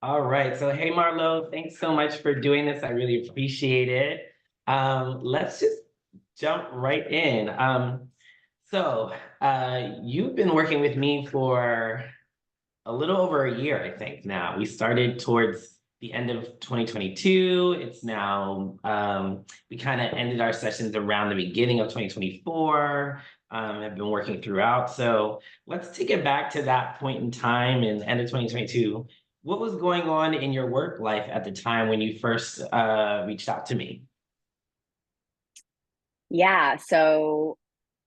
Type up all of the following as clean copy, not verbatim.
All right. So, hey, Marlo, thanks so much for doing this. I really appreciate it. Let's just jump right in. You've been working with me for a little over a year, I think now. We started towards the end of 2022. It's now, we kind of ended our sessions around the beginning of 2024. I've been working throughout. So let's take it back to that point in time in the end of 2022. What was going on in your work life at the time when you first reached out to me? Yeah, so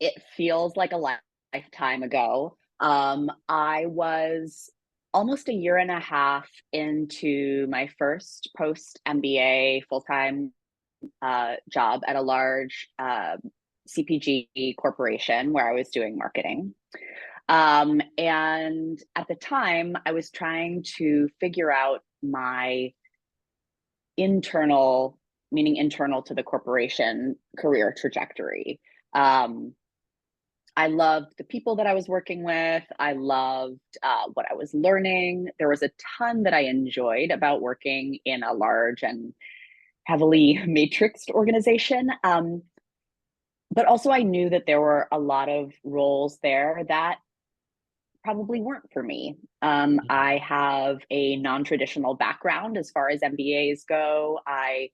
it feels like a lifetime ago. I was almost a year and a half into my first post MBA full-time job at a large CPG corporation where I was doing marketing. And at the time, I was trying to figure out my internal, meaning internal to the corporation, career trajectory. Um, I loved the people that I was working with. I loved what I was learning. There was a ton that I enjoyed about working in a large and heavily matrixed organization. But also, I knew that there were a lot of roles there that probably weren't for me. I have a non-traditional background as far as MBAs go. I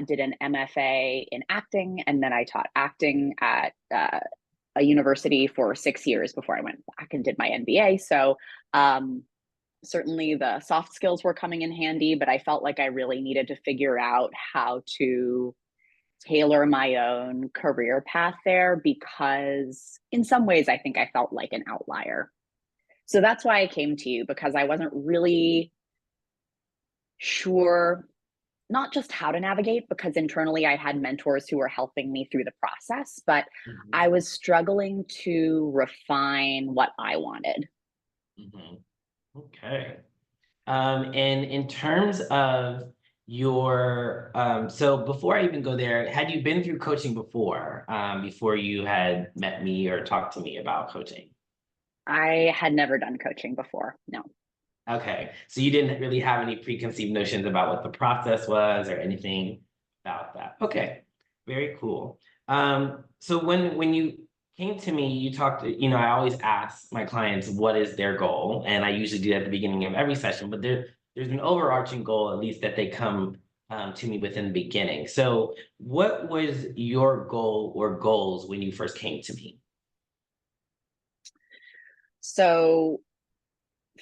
did an MFA in acting, and then I taught acting at a university for 6 years before I went back and did my MBA. So um, certainly the soft skills were coming in handy, but I felt like I really needed to figure out how to tailor my own career path there because in some ways I think I felt like an outlier. So that's why I came to you because I wasn't really sure not just how to navigate, because internally I had mentors who were helping me through the process, but I Mhm, was struggling to refine what I wanted. mhm. Okay. And in terms of so before I even go there, had you been through coaching before you had met me or talked to me about coaching? I had never done coaching before. No. Okay, so you didn't really have any preconceived notions about what the process was or anything about that. Okay, very cool. So when you came to me, you talked, I always ask my clients what is their goal, and I usually do that at the beginning of every session, but there's an overarching goal, at least that they come to me with in the beginning. So what was your goal or goals when you first came to me? So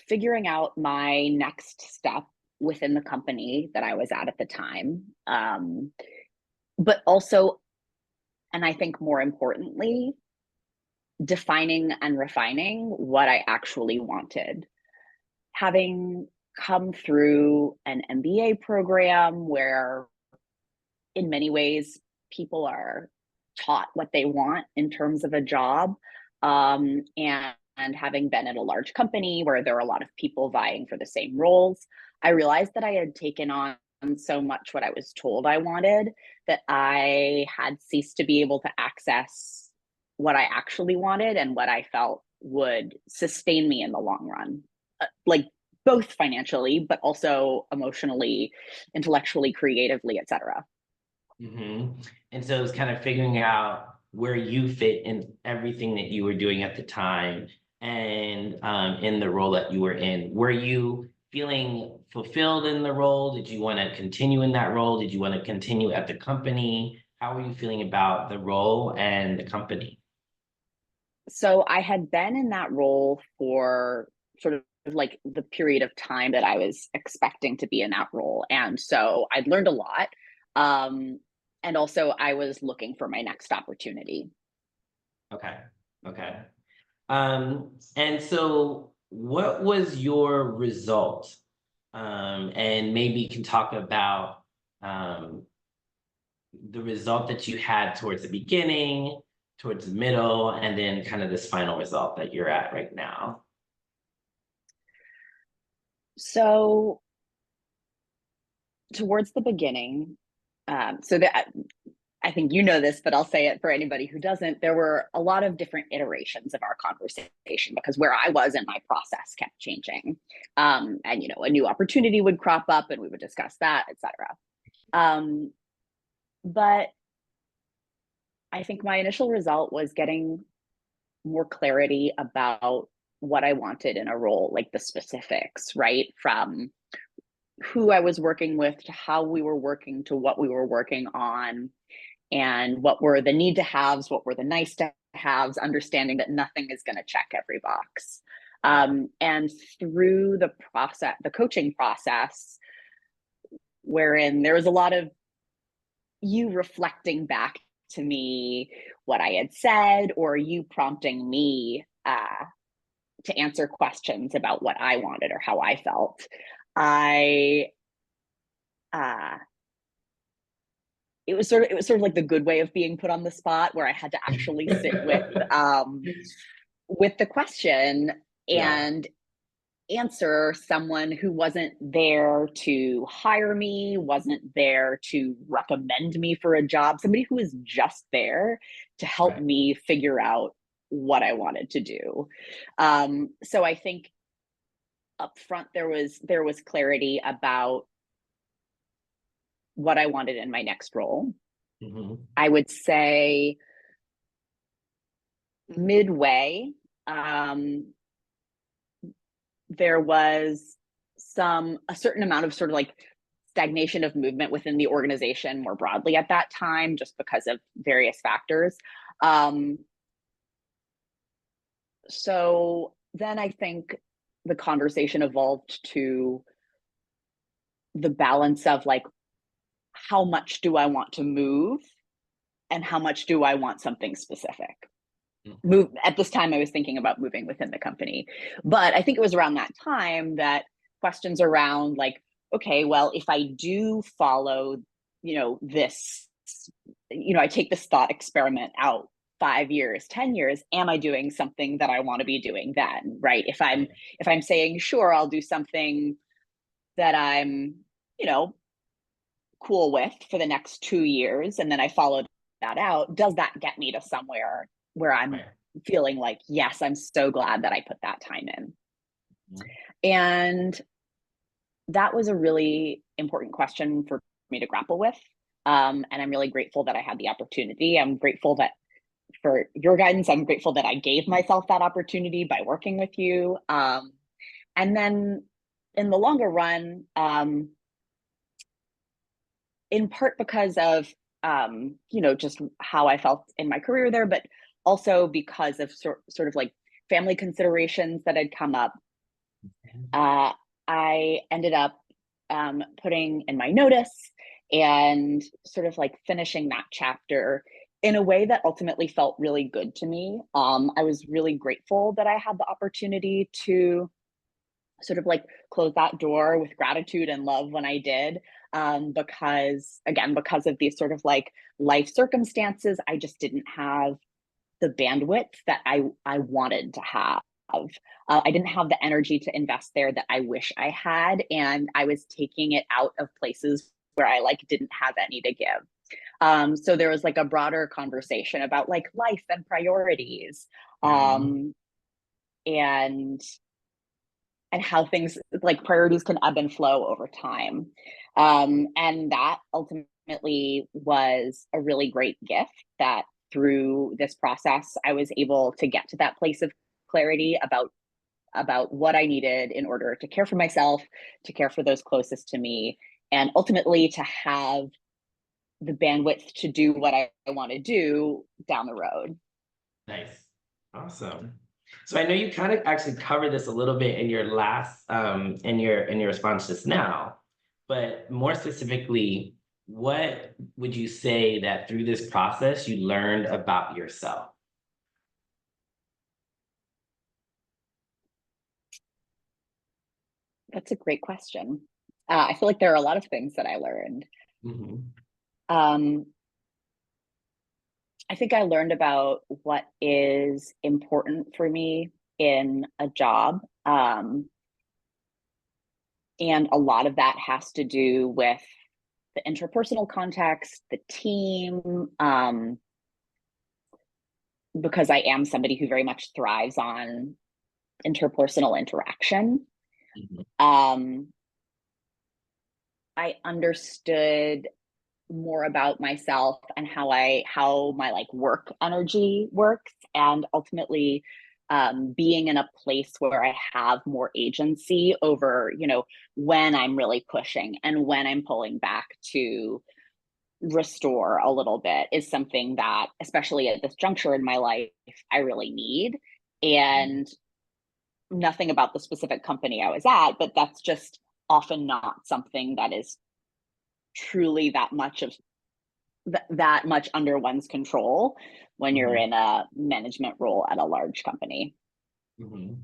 figuring out my next step within the company that I was at the time, but also, and I think more importantly, defining and refining what I actually wanted. Having come through an MBA program where, in many ways, people are taught what they want in terms of a job, and having been at a large company where there are a lot of people vying for the same roles, I realized that I had taken on so much what I was told I wanted that I had ceased to be able to access what I actually wanted and what I felt would sustain me in the long run. Like both financially, but also emotionally, intellectually, creatively, etc. hmm And so it's kind of figuring out where you fit in everything that you were doing at the time and in the role that you were in. Were you feeling fulfilled in the role? Did you want to continue in that role? Did you want to continue at the company? How were you feeling about the role and the company? So I had been in that role for sort of like the period of time that I was expecting to be in that role. And so I'd learned a lot. Um, and also I was looking for my next opportunity. Okay. Okay. And so what was your result? And maybe you can talk about um, the result that you had towards the beginning, towards the middle, and then kind of this final result that you're at right now. So towards the beginning, so that I think you know this, but I'll say it for anybody who doesn't. There were a lot of different iterations of our conversation because where I was in my process kept changing. And, you know, a new opportunity would crop up and we would discuss that, et cetera. But I think my initial result was getting more clarity about what I wanted in a role, like the specifics, right? From who I was working with to how we were working to what we were working on, and what were the need to haves, what were the nice to haves, understanding that nothing is going to check every box. And through the process, the coaching process, wherein there was a lot of you reflecting back to me what I had said, or you prompting me to answer questions about what I wanted or how I felt. I it was sort of like the good way of being put on the spot, where I had to actually sit with the question and answer someone who wasn't there to hire me, wasn't there to recommend me for a job, somebody who was just there to help me figure out what I wanted to do. So I think up front there was clarity about what I wanted in my next role. I would say midway, there was a certain amount of sort of like stagnation of movement within the organization more broadly at that time, just because of various factors. So then I think the conversation evolved to the balance of like, how much do I want to move and how much do I want something specific? Move at this time I was thinking about moving within the company, but I think it was around that time that questions around like, okay, well, if I do follow, you know, this, you know, I take this thought experiment out 5 years, 10 years, am I doing something that I want to be doing then? Right. If I'm saying, sure, I'll do something that I'm, you know, cool with for the next 2 years, and then I followed that out, does that get me to somewhere where I'm feeling like, yes, I'm so glad that I put that time in? And that was a really important question for me to grapple with. And I'm really grateful that I had the opportunity. I'm grateful that for your guidance. I'm grateful that I gave myself that opportunity by working with you. And then in the longer run, in part because of you know, just how I felt in my career there, but also because of sort of like family considerations that had come up. I ended up putting in my notice and sort of like finishing that chapter in a way that ultimately felt really good to me. I was really grateful that I had the opportunity to sort of like close that door with gratitude and love when I did. Because again, because of these sort of like life circumstances, I just didn't have the bandwidth that I wanted to have. I didn't have the energy to invest there that I wish I had, and I was taking it out of places where I like didn't have any to give. So there was like a broader conversation about like life and priorities, and how things like priorities can ebb and flow over time. And that ultimately was a really great gift that through this process, I was able to get to that place of clarity about what I needed in order to care for myself, to care for those closest to me, and ultimately to have the bandwidth to do what I want to do down the road. Nice. Awesome. So I know you kind of actually covered this a little bit in your last in your response just now, but more specifically, what would you say that through this process you learned about yourself? That's a great question. I feel like there are a lot of things that I learned. Um, I think I learned about what is important for me in a job. And a lot of that has to do with the interpersonal context, the team, because I am somebody who very much thrives on interpersonal interaction. Mhm. I understood more about myself and how my like work energy works, and ultimately being in a place where I have more agency over, when I'm really pushing and when I'm pulling back to restore a little bit is something that, especially at this juncture in my life, I really need. And nothing about the specific company I was at, but that's just often not something that is truly that much under one's control when you're Mhm. in a management role at a large company. Mhm.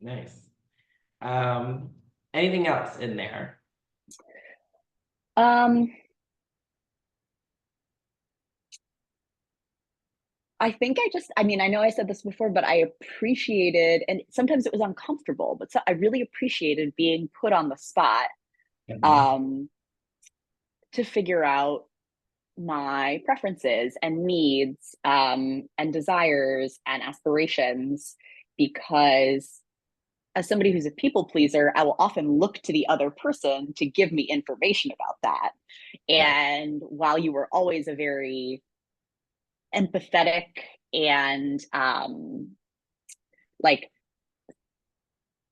Nice. Um, Anything else in there? Um, I mean, I know I said this before, but I appreciated, and sometimes it was uncomfortable, but I really appreciated being put on the spot Mhm. um, to figure out my preferences and needs and desires and aspirations, because as somebody who's a people pleaser, I will often look to the other person to give me information about that. Right. And while you were always a very empathetic and like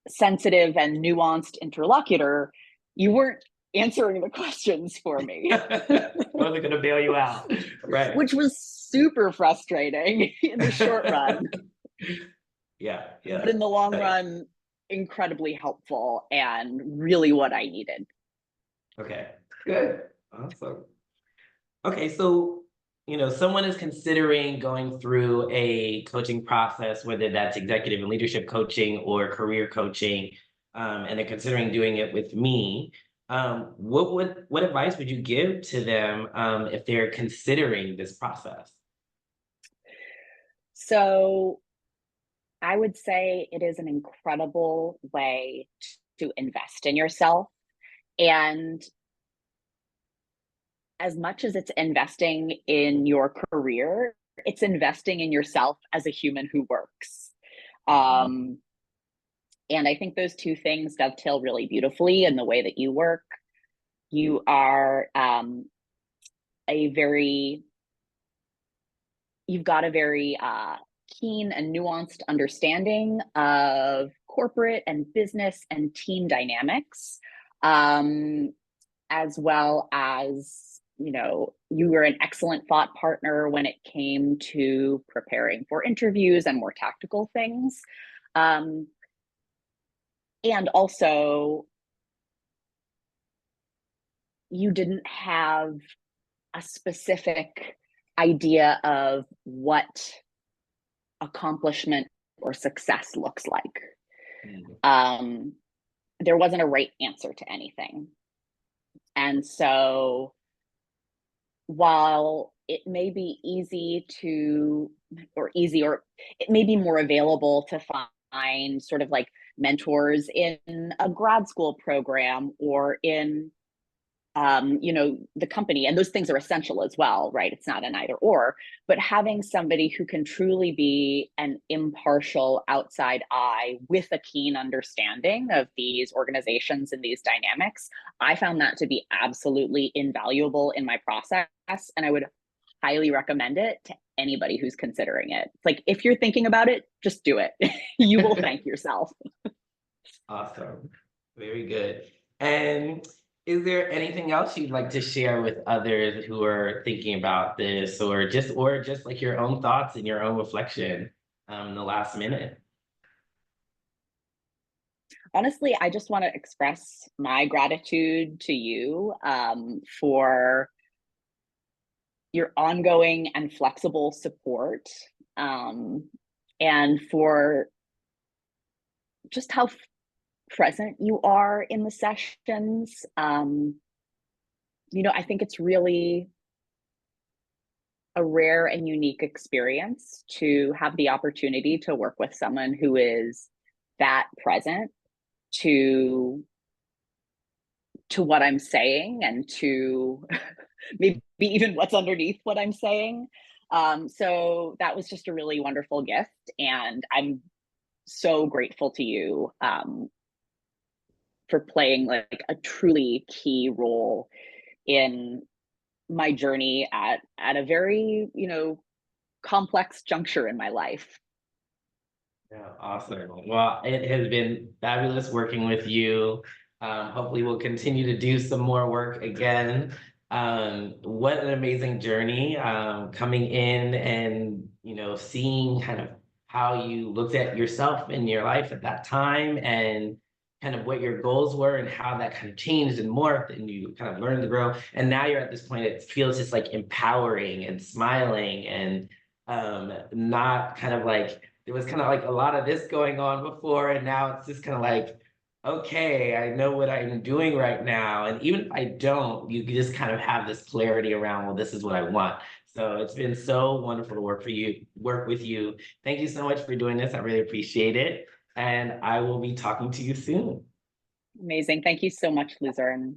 sensitive and nuanced interlocutor, you weren't answering the questions for me, Wasn't gonna bail you out. Right. which was super frustrating in the short run, Yeah, but yeah. in the long Nice. run, incredibly helpful and really what I needed. Okay, good. Awesome. Okay, so someone is considering going through a coaching process, whether that's executive and leadership coaching or career coaching, and they're considering doing it with me. What advice would you give to them if they're considering this process? So I would say it is an incredible way to invest in yourself. And as much as it's investing in your career, it's investing in yourself as a human who works. Mhm. Um, and I think those two things dovetail really beautifully in the way that you work. You are a very, you've got a very keen and nuanced understanding of corporate and business and team dynamics, um, as well as, you were an excellent thought partner when it came to preparing for interviews and more tactical things. Um, and also, you didn't have a specific idea of what accomplishment or success looks like. Mhm. Um, there wasn't a right answer to anything. And so while it may be or it may be more available to find sort of like mentors in a grad school program or in the company, and those things are essential as well, right? It's not an either or, but having somebody who can truly be an impartial outside eye with a keen understanding of these organizations and these dynamics, I found that to be absolutely invaluable in my process. And I would highly recommend it to anybody who's considering it. It's like, if you're thinking about it, just do it. You will thank yourself. Awesome. Very good. And is there anything else you'd like to share with others who are thinking about this, or just like your own thoughts and your own reflection in the last minute? Honestly, I just want to express my gratitude to you for your ongoing and flexible support, um, and for just how present you are in the sessions. I think it's really a rare and unique experience to have the opportunity to work with someone who is that present, to to what I'm saying and to maybe even what's underneath what I'm saying. So that was just a really wonderful gift. And I'm so grateful to you for playing like a truly key role in my journey at a very, complex juncture in my life. Yeah, awesome. Well, it has been fabulous working with you. Hopefully we'll continue to do some more work again. What an amazing journey, coming in and, seeing kind of how you looked at yourself in your life at that time and kind of what your goals were and how that kind of changed and morphed and you kind of learned to grow. And now you're at this point, it feels just like empowering and smiling and not kind of like, there was kind of like a lot of this going on before, and now it's just kind of like, okay, I know what I'm doing right now. And even if I don't, you just kind of have this clarity around, well, this is what I want. So it's been so wonderful to work with you. Thank you so much for doing this. I really appreciate it. And I will be talking to you soon. Amazing. Thank you so much, Luzerne.